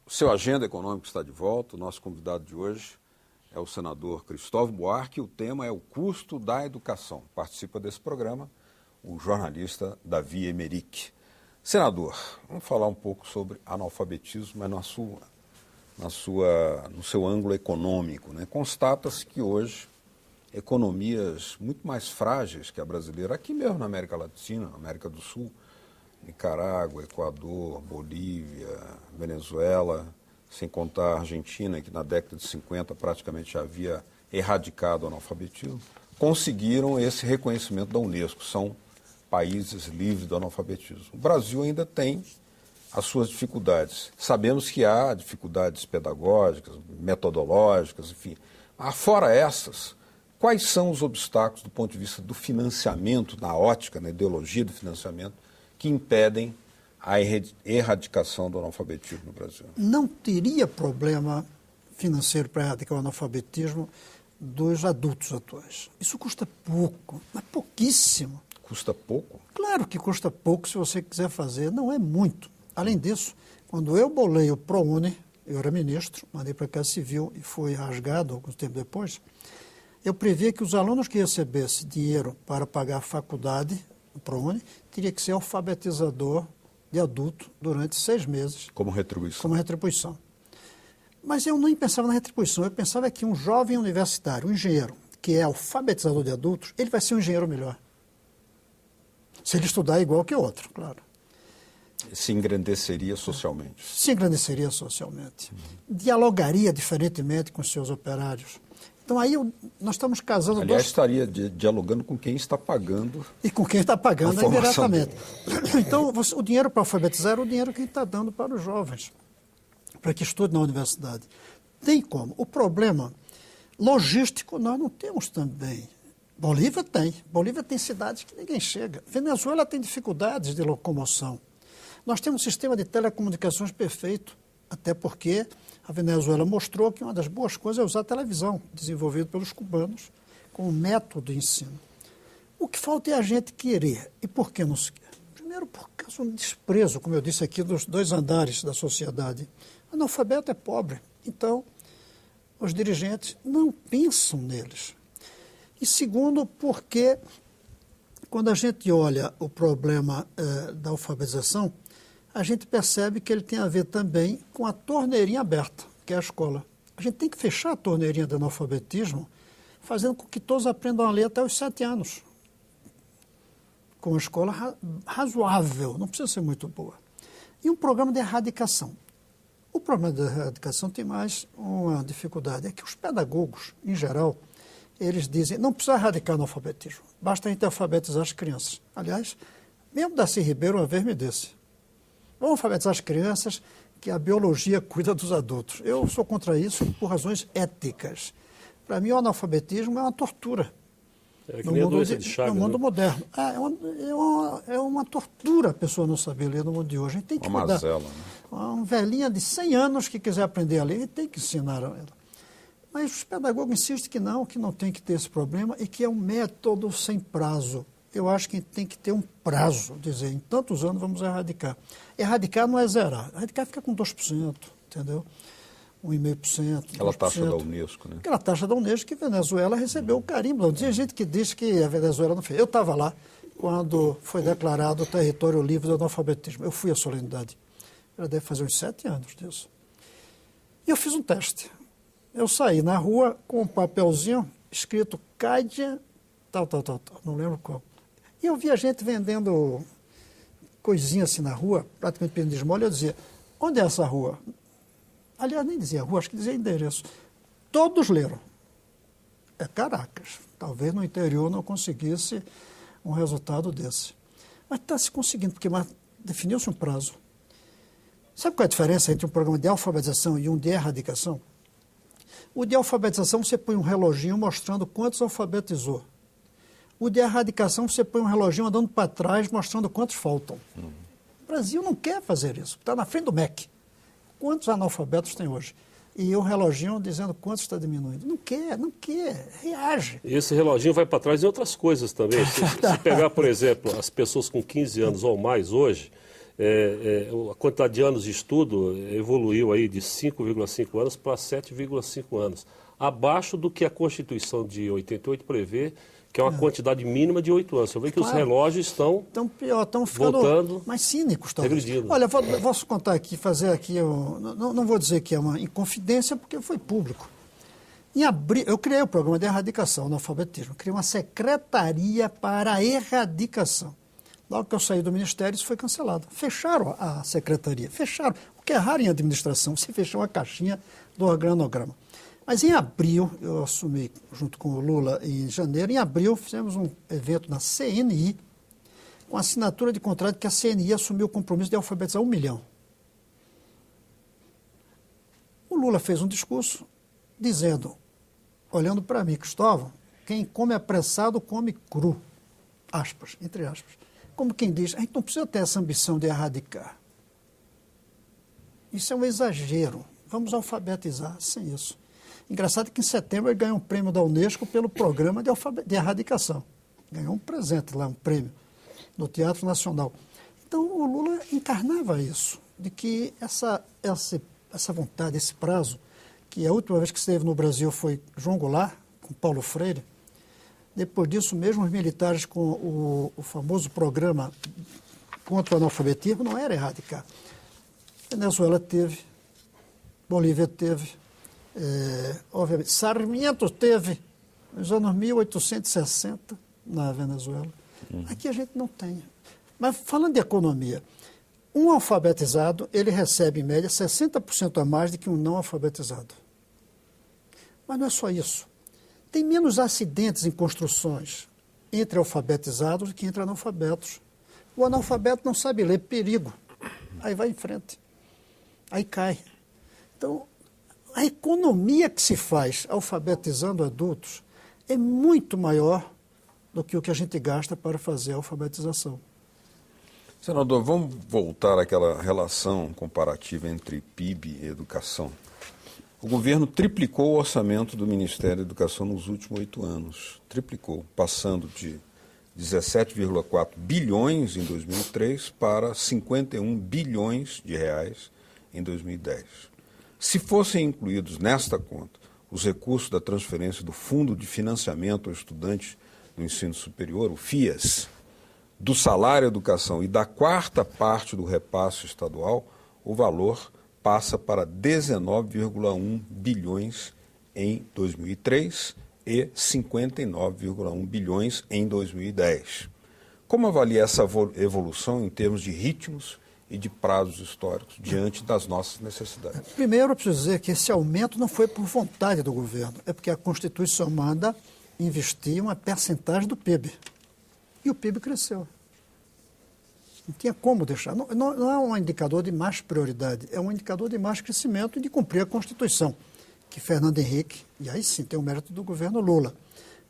O seu Agenda Econômica está de volta. O nosso convidado de hoje é o senador Cristóvão Buarque e o tema é o custo da educação. Participa desse programa o jornalista Davi Emerick. Senador, vamos falar um pouco sobre analfabetismo, mas no seu ângulo econômico, né? Constata-se que hoje economias muito mais frágeis que a brasileira, aqui mesmo na América Latina, na América do Sul, Nicarágua, Equador, Bolívia, Venezuela, sem contar a Argentina, que na década de 50 praticamente já havia erradicado o analfabetismo, conseguiram esse reconhecimento da Unesco, são países livres do analfabetismo. O Brasil ainda tem as suas dificuldades. Sabemos que há dificuldades pedagógicas, metodológicas, enfim. Mas fora essas, quais são os obstáculos do ponto de vista do financiamento, na ótica, na ideologia do financiamento, que impedem a erradicação do analfabetismo no Brasil? Não teria problema financeiro para erradicar o analfabetismo dos adultos atuais. Isso custa pouco, mas pouquíssimo. Custa pouco? Claro que custa pouco se você quiser fazer, não é muito. Além disso, quando eu bolei o ProUni, eu era ministro, mandei para a Casa Civil e foi rasgado algum tempo depois, eu previa que os alunos que recebessem dinheiro para pagar a faculdade, o ProUni, teria que ser alfabetizador de adulto durante 6 meses. Como retribuição. Como retribuição. Mas eu nem pensava na retribuição, eu pensava que um jovem universitário, um engenheiro, que é alfabetizador de adultos, ele vai ser um engenheiro melhor. Se ele estudar igual que outro, claro. Se engrandeceria socialmente. Se engrandeceria socialmente. Dialogaria diferentemente com os seus operários. Então aí nós estamos casando... Aliás, estaria dialogando com quem está pagando. E com quem está pagando indiretamente. Então, o dinheiro para alfabetizar é o dinheiro que está dando para os jovens, para que estudem na universidade. Tem como. O problema logístico nós não temos também. Bolívia tem. Bolívia tem cidades que ninguém chega. Venezuela tem dificuldades de locomoção. Nós temos um sistema de telecomunicações perfeito, até porque a Venezuela mostrou que uma das boas coisas é usar a televisão, desenvolvido pelos cubanos, como método de ensino. O que falta é a gente querer. E por que não se quer? Primeiro, por causa do desprezo, como eu disse aqui, dos 2 andares da sociedade. O analfabeto é pobre, então os dirigentes não pensam neles. E segundo, porque quando a gente olha o problema da alfabetização, a gente percebe que ele tem a ver também com a torneirinha aberta, que é a escola. A gente tem que fechar a torneirinha do analfabetismo, fazendo com que todos aprendam a ler até os 7 anos. Com uma escola razoável, não precisa ser muito boa. E um programa de erradicação. O problema da erradicação tem mais uma dificuldade, é que os pedagogos, em geral, eles dizem, não precisa erradicar o analfabetismo, basta a gente alfabetizar as crianças. Aliás, mesmo Darcy Ribeiro uma vez me disse, vamos alfabetizar as crianças, que a biologia cuida dos adultos. Eu sou contra isso por razões éticas. Para mim, o analfabetismo é uma tortura. No mundo moderno. É uma tortura a pessoa não saber ler no mundo de hoje. A gente tem que uma mudar. mazela, né? Uma velhinha de 100 anos que quiser aprender a ler, tem que ensinar a ela. Mas os pedagogos insistem que não tem que ter esse problema e que é um método sem prazo. Eu acho que tem que ter um prazo, dizer, em tantos anos vamos erradicar. Erradicar não é zerar, erradicar fica com 2%, entendeu? 1,5%. Aquela taxa da Unesco, né? Aquela taxa da Unesco que a Venezuela recebeu o carimbo. Tinha gente que disse que a Venezuela não fez. Eu estava lá quando foi declarado o território livre do analfabetismo. Eu fui à solenidade. Ela deve fazer uns 7 anos disso. E eu fiz um teste. Eu saí na rua com um papelzinho escrito CAIDIA, tal, não lembro qual. E eu via gente vendendo coisinha assim na rua, praticamente pedindo esmola, e eu dizia, onde é essa rua? Aliás, nem dizia rua, acho que dizia endereço. Todos leram. É Caracas. Talvez no interior não conseguisse um resultado desse. Mas está se conseguindo, porque definiu-se um prazo. Sabe qual é a diferença entre um programa de alfabetização e um de erradicação? O de alfabetização, você põe um reloginho mostrando quantos alfabetizou. O de erradicação, você põe um reloginho andando para trás, mostrando quantos faltam. O Brasil não quer fazer isso. Está na frente do MEC. Quantos analfabetos tem hoje? E o reloginho dizendo quantos está diminuindo. Não quer, reage. E esse reloginho vai para trás em outras coisas também. Se pegar, por exemplo, as pessoas com 15 anos ou mais hoje, a quantidade de anos de estudo evoluiu aí de 5,5 anos para 7,5 anos. Abaixo do que a Constituição de 88 prevê, que é uma quantidade mínima de 8 anos. Você vê que os relógios estão pior, estão ficando voltando, mais cínicos, talvez. regredindo. Olha, vou contar aqui, fazer aqui, não vou dizer que é uma inconfidência, porque foi público. Em abril, eu criei o programa de erradicação do analfabetismo, criei uma secretaria para a erradicação. Logo que eu saí do ministério, isso foi cancelado. Fecharam a secretaria, fecharam. O que é raro em administração, você fechou uma caixinha do organograma. Mas em abril, eu assumi junto com o Lula em janeiro, em abril fizemos um evento na CNI, com assinatura de contrato que a CNI assumiu o compromisso de alfabetizar 1 milhão. O Lula fez um discurso dizendo, olhando para mim, Cristóvão, quem come apressado come cru, aspas, entre aspas. Como quem diz, a gente não precisa ter essa ambição de erradicar. Isso é um exagero, vamos alfabetizar sem isso. Engraçado que em setembro ele ganhou um prêmio da Unesco pelo programa de erradicação. Ganhou um presente lá, um prêmio, no Teatro Nacional. Então o Lula encarnava isso, de que essa vontade, esse prazo, que a última vez que esteve no Brasil foi João Goulart, com Paulo Freire. Depois disso, mesmo os militares com o famoso programa contra o analfabetismo, não era erradicar. Venezuela teve, Bolívia teve, obviamente, Sarmiento teve nos anos 1860 na Venezuela. Aqui a gente não tem. Mas falando de economia, um alfabetizado, ele recebe em média 60% a mais do que um não alfabetizado. Mas não é só isso. Tem menos acidentes em construções entre alfabetizados do que entre analfabetos. O analfabeto não sabe ler, perigo. Aí vai em frente. Aí cai. Então, a economia que se faz alfabetizando adultos é muito maior do que o que a gente gasta para fazer a alfabetização. Senador, vamos voltar àquela relação comparativa entre PIB e educação. O governo triplicou o orçamento do Ministério da Educação nos últimos 8 anos. Triplicou, passando de 17,4 bilhões em 2003 para 51 bilhões de reais em 2010. Se fossem incluídos nesta conta os recursos da transferência do Fundo de Financiamento aos Estudantes do Ensino Superior, o FIES, do salário educação e da quarta parte do repasse estadual, o valor passa para 19,1 bilhões em 2003 e 59,1 bilhões em 2010. Como avalia essa evolução em termos de ritmos e de prazos históricos diante das nossas necessidades? Primeiro, eu preciso dizer que esse aumento não foi por vontade do governo, é porque a Constituição manda investir uma percentagem do PIB. E o PIB cresceu. Não tinha como deixar. Não é um indicador de mais prioridade, é um indicador de mais crescimento e de cumprir a Constituição, que Fernando Henrique, e aí sim tem o mérito do governo Lula,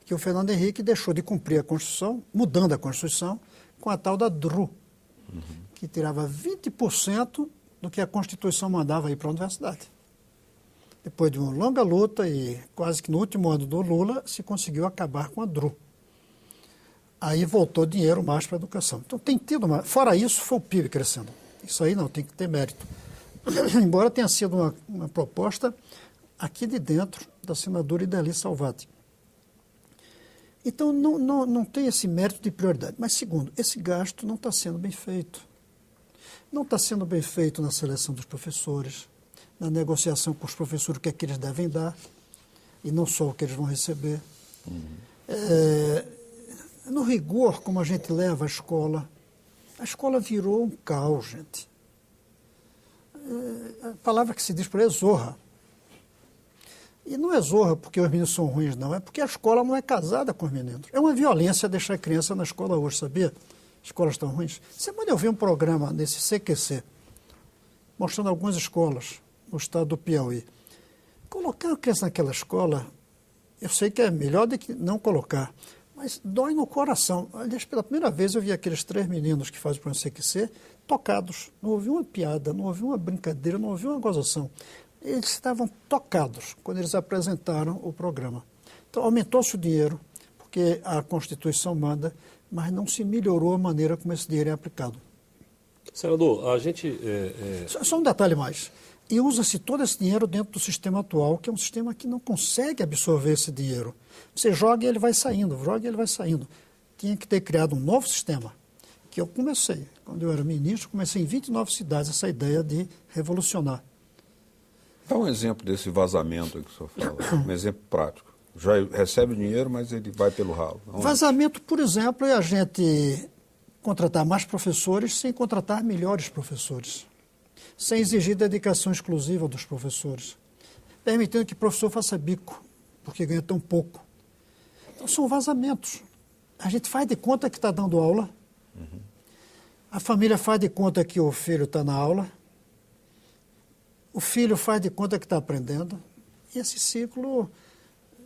que o Fernando Henrique deixou de cumprir a Constituição, mudando a Constituição, com a tal da DRU, que tirava 20% do que a Constituição mandava ir para a universidade. Depois de uma longa luta e quase que no último ano do Lula, se conseguiu acabar com a DRU. Aí voltou dinheiro mais para a educação. Então tem tido uma... Fora isso, foi o PIB crescendo. Isso aí não, tem que ter mérito. Embora tenha sido uma proposta aqui de dentro da senadora Ideli Salvati. Então não tem esse mérito de prioridade. Mas segundo, esse gasto não está sendo bem feito. Não está sendo bem feito na seleção dos professores, na negociação com os professores, o que é que eles devem dar, e não só o que eles vão receber. No rigor, como a gente leva a escola virou um caos, gente. A palavra que se diz por aí é zorra. E não é zorra porque os meninos são ruins, não. É porque a escola não é casada com os meninos. É uma violência deixar a criança na escola hoje, sabia? Escolas estão ruins. Semana eu vi um programa nesse CQC, mostrando algumas escolas no estado do Piauí. Colocar a criança naquela escola, eu sei que é melhor do que não colocar, mas dói no coração. Aliás, pela primeira vez eu vi aqueles 3 meninos que fazem o programa CQC tocados. Não houve uma piada, não houve uma brincadeira, não houve uma gozação. Eles estavam tocados quando eles apresentaram o programa. Então, aumentou-se o dinheiro, porque a Constituição manda, mas não se melhorou a maneira como esse dinheiro é aplicado. Senador, a gente... Só um detalhe mais. E usa-se todo esse dinheiro dentro do sistema atual, que é um sistema que não consegue absorver esse dinheiro. Você joga e ele vai saindo, joga e ele vai saindo. Tinha que ter criado um novo sistema, que eu comecei. Quando eu era ministro, comecei em 29 cidades essa ideia de revolucionar. Dá um exemplo desse vazamento aí que o senhor fala, um exemplo prático. Já recebe o dinheiro, mas ele vai pelo ralo. Vazamento, por exemplo, é a gente contratar mais professores sem contratar melhores professores, sem exigir dedicação exclusiva dos professores, permitindo que o professor faça bico, porque ganha tão pouco. Então, são vazamentos. A gente faz de conta que está dando aula, a família faz de conta que o filho está na aula, o filho faz de conta que está aprendendo, e esse ciclo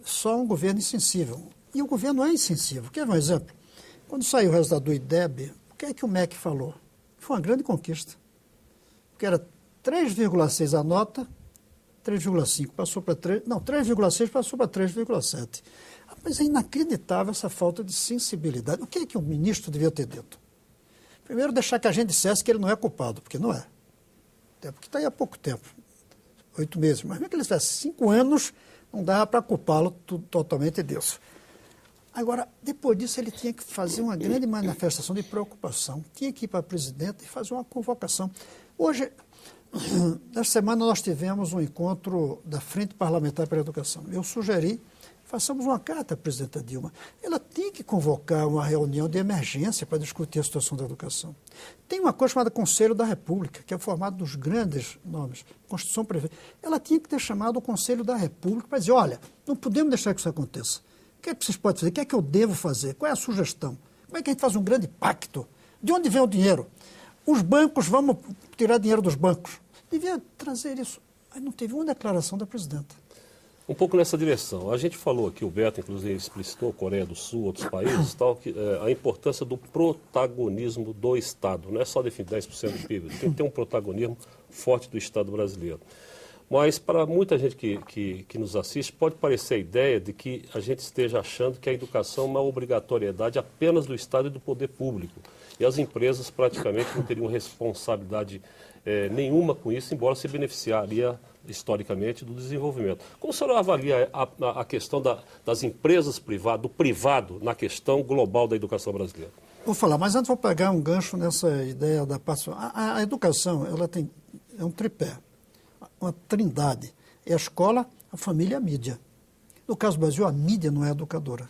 só um governo insensível. E o governo é insensível. Quer ver um exemplo? Quando saiu o resultado do IDEB, o que é que o MEC falou? Foi uma grande conquista. Porque era 3,6 a nota, 3,5 passou para 3, não, 3,6 passou para 3,7. Mas é inacreditável essa falta de sensibilidade. O que é que o ministro devia ter dito? Primeiro, deixar que a gente dissesse que ele não é culpado, porque não é. Até porque está aí há pouco tempo, 8 meses. Mas mesmo que ele tivesse 5 anos, não dava para culpá-lo totalmente disso. Agora, depois disso, ele tinha que fazer uma grande manifestação de preocupação. Tinha que ir para a presidente e fazer uma convocação. Hoje, nesta semana, nós tivemos um encontro da Frente Parlamentar para a Educação. Eu sugeri façamos uma carta à presidenta Dilma. Ela tem que convocar uma reunião de emergência para discutir a situação da educação. Tem uma coisa chamada Conselho da República, que é formado dos grandes nomes, Constituição prevê. Ela tinha que ter chamado o Conselho da República para dizer, olha, não podemos deixar que isso aconteça. O que é que vocês podem fazer? O que é que eu devo fazer? Qual é a sugestão? Como é que a gente faz um grande pacto? De onde vem o dinheiro? Os bancos, vamos tirar dinheiro dos bancos. Devia trazer isso. Mas não teve uma declaração da presidenta. Um pouco nessa direção. A gente falou aqui, o Beto, inclusive, explicitou, Coreia do Sul, outros países, tal, que, a importância do protagonismo do Estado. Não é só definir 10% do PIB, tem que ter um protagonismo forte do Estado brasileiro. Mas, para muita gente que nos assiste, pode parecer a ideia de que a gente esteja achando que a educação é uma obrigatoriedade apenas do Estado e do poder público. E as empresas praticamente não teriam responsabilidade nenhuma com isso, embora se beneficiaria historicamente do desenvolvimento. Como o senhor avalia a questão das empresas privadas, do privado, na questão global da educação brasileira? Vou falar, mas antes vou pegar um gancho nessa ideia da participação. A educação, ela é um tripé, uma trindade. É a escola, a família e a mídia. No caso do Brasil, a mídia não é educadora.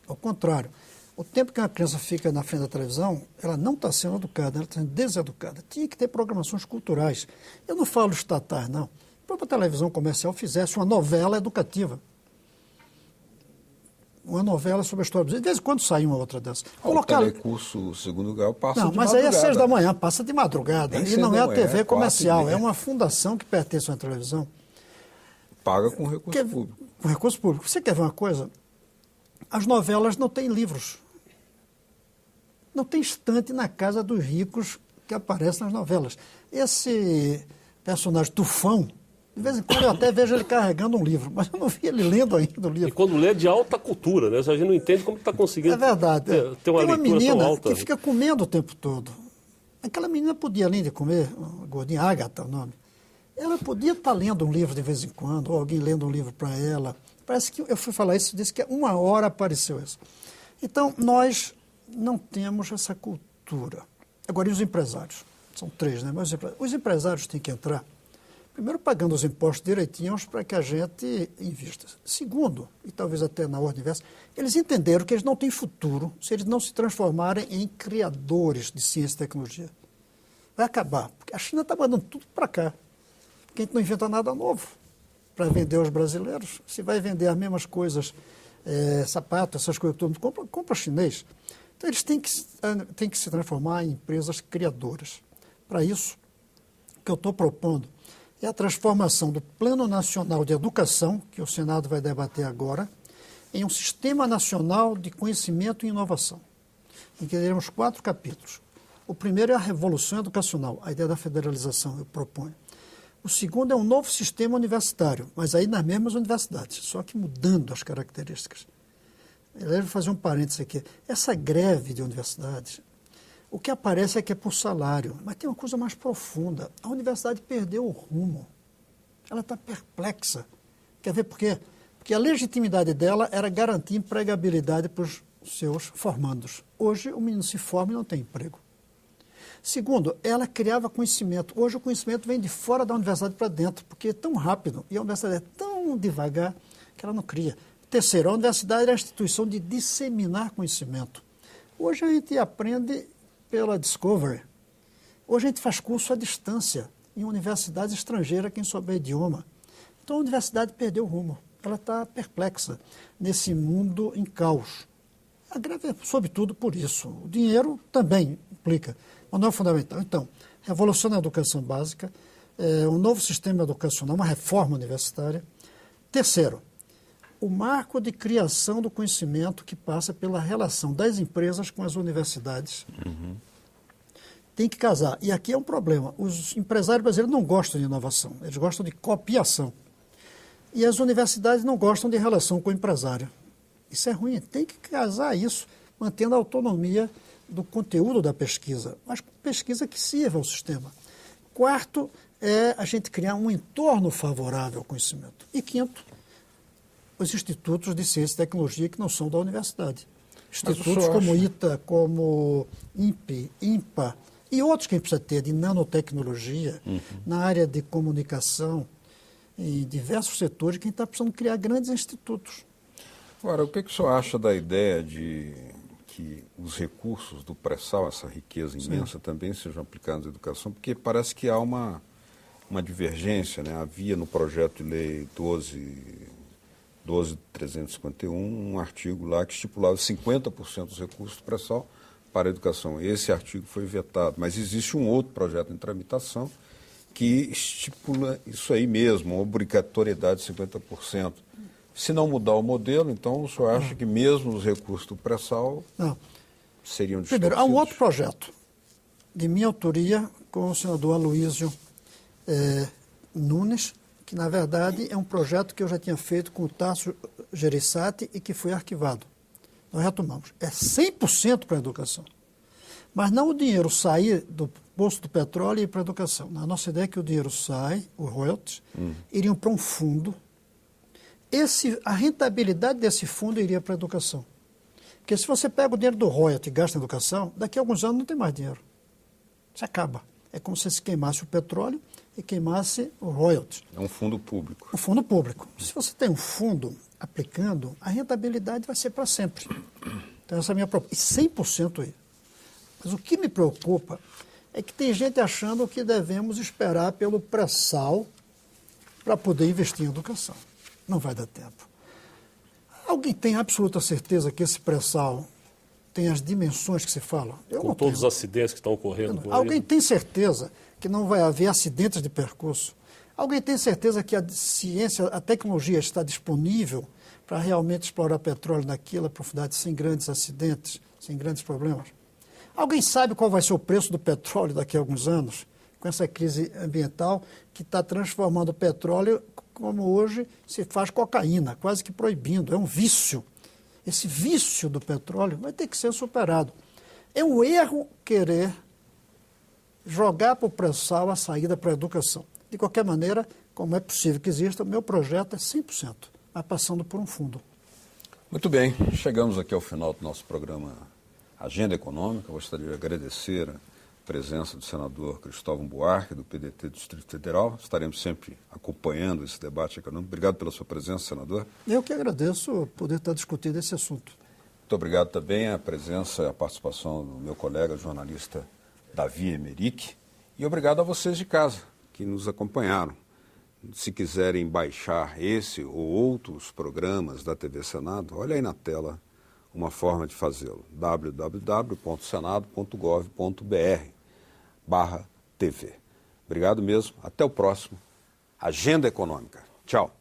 Ao contrário, o tempo que uma criança fica na frente da televisão, ela não está sendo educada, ela está sendo deseducada. Tinha que ter programações culturais. Eu não falo estatais, não. A própria televisão comercial fizesse uma novela educativa. Uma novela sobre a história do Brasil. De vez em quando sai uma outra dessas. O telecurso segundo grau passa não, de mas madrugada. aí é 6 da manhã, passa de madrugada. E não é a TV comercial, é uma fundação que pertence à televisão. Paga com recurso público. Com recurso público. Você quer ver uma coisa? As novelas não têm livros. Não tem estante na casa dos ricos que aparece nas novelas. Esse personagem Tufão, de vez em quando eu até vejo ele carregando um livro, mas eu não vi ele lendo ainda o livro. E quando lê é de alta cultura, né? A gente não entende como está conseguindo ter uma leitura menina tão alta. Que fica comendo o tempo todo. Aquela menina podia, além de comer, gordinha, Agatha, o nome, ela podia estar lendo um livro de vez em quando, ou alguém lendo um livro para ela. Parece que eu fui falar isso, disse que uma hora apareceu isso. Então, nós não temos essa cultura. Agora, e os empresários? São 3, né? Mas os empresários têm que entrar, primeiro, pagando os impostos direitinhos para que a gente invista. Segundo, e talvez até na ordem inversa, eles entenderam que eles não têm futuro se eles não se transformarem em criadores de ciência e tecnologia. Vai acabar, porque a China está mandando tudo para cá, porque a gente não inventa nada novo para vender aos brasileiros. Se vai vender as mesmas coisas, sapato, essas coisas que todo mundo compra chinês. Então, eles têm que se transformar em empresas criadoras. Para isso, o que eu estou propondo é a transformação do Plano Nacional de Educação, que o Senado vai debater agora, em um Sistema Nacional de Conhecimento e Inovação, em que teremos 4 capítulos. O primeiro é a Revolução Educacional, a ideia da federalização, eu proponho. O segundo é um novo sistema universitário, mas aí nas mesmas universidades, só que mudando as características. Eu vou fazer um parênteses aqui. Essa greve de universidades, O que aparece é que é por salário, mas tem uma coisa mais profunda. A universidade perdeu o rumo. Ela está perplexa. Quer ver por quê? Porque a legitimidade dela era garantir empregabilidade para os seus formandos. Hoje o menino se forma e não tem emprego. Segundo, ela criava conhecimento. Hoje o conhecimento vem de fora da universidade para dentro, porque é tão rápido e a universidade é tão devagar que ela não cria. Terceiro, a universidade é a instituição de disseminar conhecimento. Hoje a gente aprende pela Discovery. Hoje a gente faz curso à distância, em universidades estrangeiras, quem souber idioma. Então a universidade perdeu o rumo. Ela está perplexa nesse mundo em caos. A greve é, sobretudo, por isso. O dinheiro também implica, mas não é fundamental. Então, revolução na educação básica, um novo sistema educacional, uma reforma universitária. Terceiro, o marco de criação do conhecimento que passa pela relação das empresas com as universidades. Tem que casar. E aqui é um problema. Os empresários brasileiros não gostam de inovação, eles gostam de copiação. E as universidades não gostam de relação com o empresário. Isso é ruim. Tem que casar isso, mantendo a autonomia do conteúdo da pesquisa, mas pesquisa que sirva ao sistema. Quarto, é a gente criar um entorno favorável ao conhecimento. E quinto, os institutos de ciência e tecnologia que não são da universidade. Institutos como ITA, como INPE, INPA e outros que a gente precisa ter, de nanotecnologia, na área de comunicação, em diversos setores, que a gente está precisando criar grandes institutos. Agora, o que o senhor acha da ideia de que os recursos do pré-sal, essa riqueza imensa, também sejam aplicados na educação? Porque parece que há uma divergência, né? Havia no projeto de lei 12.351 um artigo lá que estipulava 50% dos recursos do pré-sal para a educação. Esse artigo foi vetado, mas existe um outro projeto em tramitação que estipula isso aí mesmo, uma obrigatoriedade de 50%. Se não mudar o modelo, então o senhor acha que mesmo os recursos do pré-sal seriam distorcidos? Primeiro, há um outro projeto de minha autoria com o senador Aloysio Nunes, que na verdade é um projeto que eu já tinha feito com o Tasso Gereissati e que foi arquivado. Nós retomamos. É 100% para a educação. Mas não o dinheiro sair do poço do petróleo e ir para a educação. A nossa ideia é que o dinheiro sai, os royalties, iriam para um fundo. A rentabilidade desse fundo iria para a educação. Porque se você pega o dinheiro do royalties e gasta em educação, daqui a alguns anos não tem mais dinheiro. Isso acaba. É como se se queimasse o petróleo e queimasse o royalties. É um fundo público. Um fundo público. Se você tem um fundo aplicando, a rentabilidade vai ser para sempre. Então essa é a minha proposta. E 100% aí. Mas o que me preocupa é que tem gente achando que devemos esperar pelo pré-sal para poder investir em educação. Não vai dar tempo. Alguém tem absoluta certeza que esse pré-sal tem as dimensões que se fala? Eu com todos os acidentes que estão ocorrendo por aí. Alguém tem certeza que não vai haver acidentes de percurso? Alguém tem certeza que a ciência, a tecnologia está disponível para realmente explorar petróleo naquela profundidade sem grandes acidentes, sem grandes problemas? Alguém sabe qual vai ser o preço do petróleo daqui a alguns anos, com essa crise ambiental que está transformando o petróleo como hoje se faz cocaína, quase que proibindo, é um vício. Esse vício do petróleo vai ter que ser superado. É um erro querer jogar para o pré-sal a saída para a educação. De qualquer maneira, como é possível que exista, o meu projeto é 100%, mas passando por um fundo. Muito bem, chegamos aqui ao final do nosso programa Agenda Econômica. Gostaria de agradecer a presença do senador Cristóvão Buarque, do PDT do Distrito Federal. Estaremos sempre acompanhando esse debate econômico. Obrigado pela sua presença, senador. Eu que agradeço poder estar discutindo esse assunto. Muito obrigado também a presença e a participação do meu colega jornalista Davi Emerick. E obrigado a vocês de casa que nos acompanharam. Se quiserem baixar esse ou outros programas da TV Senado, olha aí na tela uma forma de fazê-lo. www.senado.gov.br/TV. Obrigado mesmo. Até o próximo Agenda Econômica. Tchau.